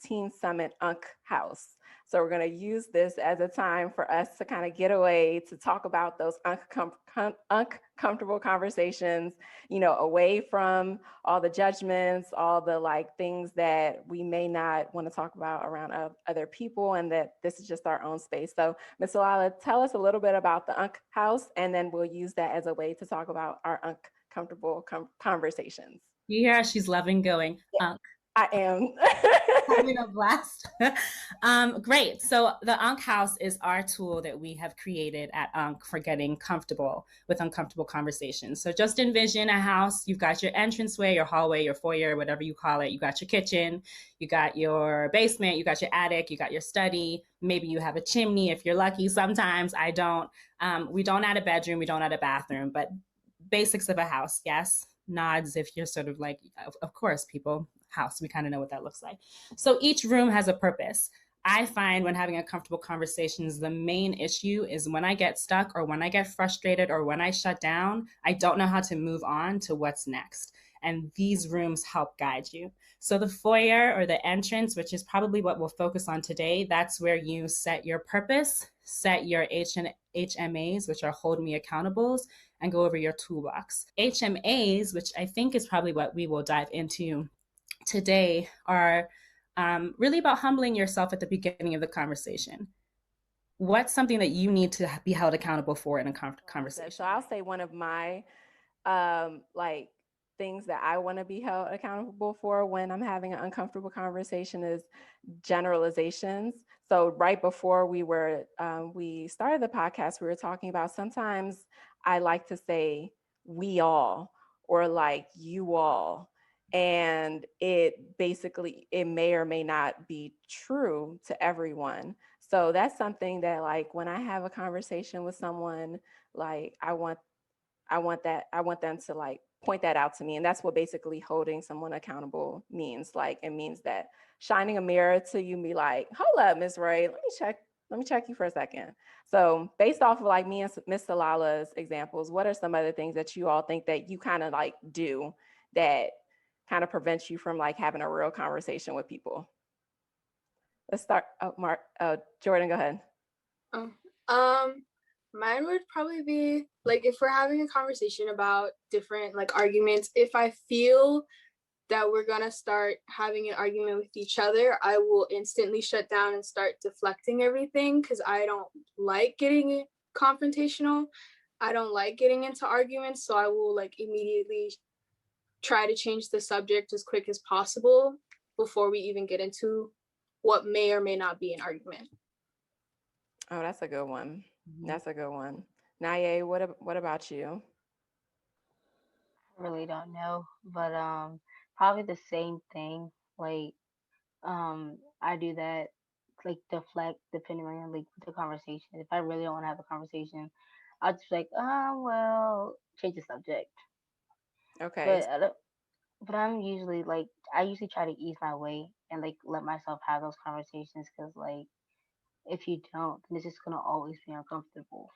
Teen Summit UNCK House. So we're going to use this as a time for us to kind of get away to talk about those uncomfortable conversations, away from all the judgments, all the like things that we may not want to talk about around other people, and that this is just our own space. So Ms. Tsilala, tell us a little bit about the UNCK House, and then we'll use that as a way to talk about our uncomfortable conversations. You hear she's loving going. Yeah, I am. Having a blast. Great. So the UNCK House is our tool that we have created at UNCK for getting comfortable with uncomfortable conversations. So just envision a house. You've got your entranceway, your hallway, your foyer, whatever you call it. You got your kitchen, you got your basement, you got your attic, you got your study. Maybe you have a chimney if you're lucky. Sometimes I don't. We don't add a bedroom, we don't add a bathroom, but basics of a house, yes. Nods if you're sort of like, of course, people, house, we kind of know what that looks like. So each room has a purpose. I find when having uncomfortable conversations, the main issue is when I get stuck or when I get frustrated or when I shut down, I don't know how to move on to what's next. And these rooms help guide you. So the foyer or the entrance, which is probably what we'll focus on today, that's where you set your purpose, set your HMAs, which are hold me accountables, and go over your toolbox. HMAs, which I think is probably what we will dive into today, are really about humbling yourself at the beginning of the conversation. What's something that you need to be held accountable for in a conversation? So I'll say one of my things that I want to be held accountable for when I'm having an uncomfortable conversation is generalizations. So right before we started the podcast, we were talking about sometimes I like to say we all or like you all. And it may or may not be true to everyone. So that's something that like when I have a conversation with someone, like I want them to like point that out to me. And that's what basically holding someone accountable means. Like it means that shining a mirror to you and be like, hold up, Ms. Ray, let me check you for a second. So based off of like me and Ms. Tsilala's examples, what are some other things that you all think that you kind of like do that kind of prevents you from like having a real conversation with people? Let's start. Jordan, go ahead. Mine would probably be like if we're having a conversation about different like arguments, if I feel that we're gonna start having an argument with each other, I will instantly shut down and start deflecting everything because I don't like getting confrontational. I don't like getting into arguments, so I will like immediately try to change the subject as quick as possible before we even get into what may or may not be an argument. Oh, that's a good one. That's a good one. Naye, what about you? I really don't know, but probably the same thing. Like I do that, like deflect depending on like the conversation. If I really don't want to have a conversation, I'll just be like, well, change the subject. Okay. But I'm usually like I usually try to ease my way and like let myself have those conversations because like if you don't, then it's just gonna always be uncomfortable.